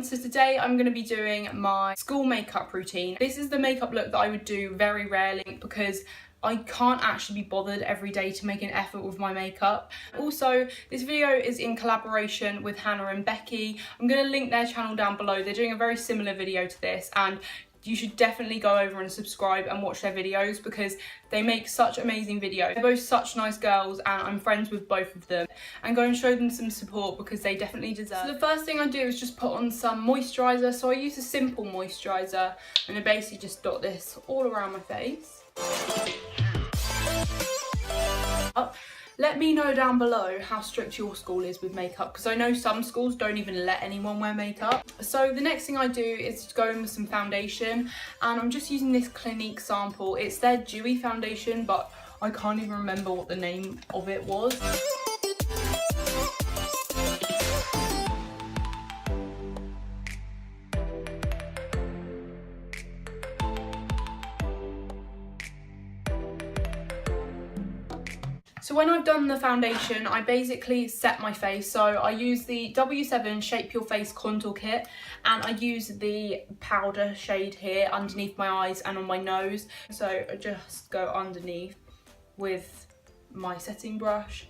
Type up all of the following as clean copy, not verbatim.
So today I'm going to be doing my school makeup routine. This is the makeup look that I would do very rarely because I can't actually be bothered every day to make an effort with my makeup. Also, this video is in collaboration with Hannah and Becky. I'm going to link their channel down below. They're doing a very similar video to this, and you should definitely go over and subscribe and watch their videos because they make such amazing videos. They're both such nice girls and I'm friends with both of them, and go and show them some support because they definitely deserve it. So the first thing I do is just put on some moisturiser. So I use a simple moisturiser and I basically just dot this all around my face. Let me know down below how strict your school is with makeup, because I know some schools don't even let anyone wear makeup. So the next thing I do is go in with some foundation, and I'm just using this Clinique sample. It's their dewy foundation, but I can't even remember what the name of it was. So when I've done the foundation, I basically set my face. So I use the W7 Shape Your Face Contour Kit, and I use the powder shade here underneath my eyes and on my nose. So I just go underneath with my setting brush.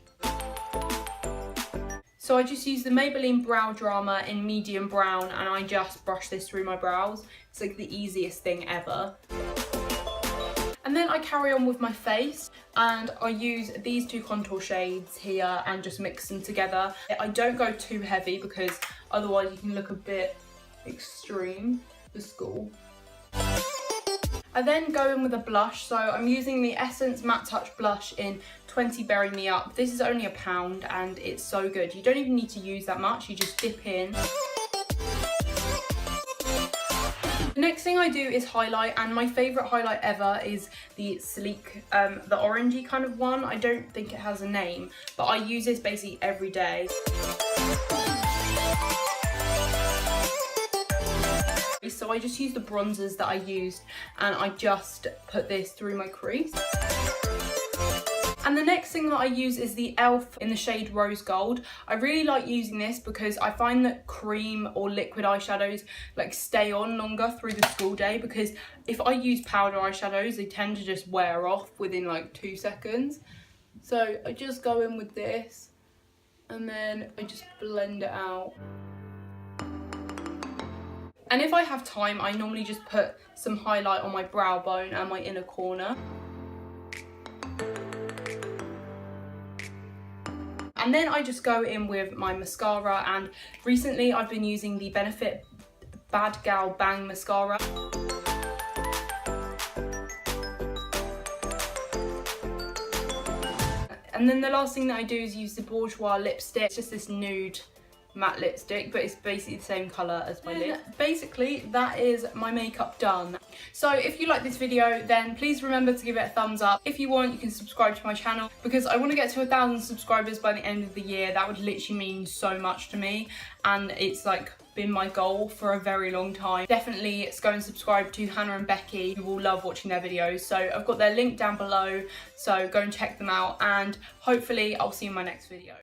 So I just use the Maybelline Brow Drama in medium brown, and I just brush this through my brows. It's like the easiest thing ever. And then I carry on with my face, and I use these two contour shades here and just mix them together. I don't go too heavy because otherwise you can look a bit extreme for school. I then go in with a blush, so I'm using the Essence Matte Touch blush in 20 Berry Me Up. This is only £1 and it's so good. You don't even need to use that much, you just dip in. The next thing I do is highlight, and my favourite highlight ever is the Sleek, the orangey kind of one. I don't think it has a name, but I use this basically every day. So I just use the bronzers that I used, and I just put this through my crease. And the next thing that I use is the e.l.f. in the shade Rose Gold. I really like using this because I find that cream or liquid eyeshadows like stay on longer through the school day, because if I use powder eyeshadows, they tend to just wear off within like 2 seconds. So I just go in with this and then I just blend it out. And if I have time, I normally just put some highlight on my brow bone and my inner corner. And then I just go in with my mascara, and recently I've been using the Benefit Bad Gal Bang Mascara. And then the last thing that I do is use the Bourjois lipstick. It's just this nude matte lipstick, but it's basically the same colour as my lip. Basically, that is my makeup done. So if you like this video, then please remember to give it a thumbs up. If you want, you can subscribe to my channel, because I want to get to 1,000 subscribers by the end of the year. That would literally mean so much to me, and it's like been my goal for a very long time. Definitely go and subscribe to Hannah and Becky. You will love watching their videos. So I've got their link down below, so go and check them out, and hopefully I'll see you in my next video.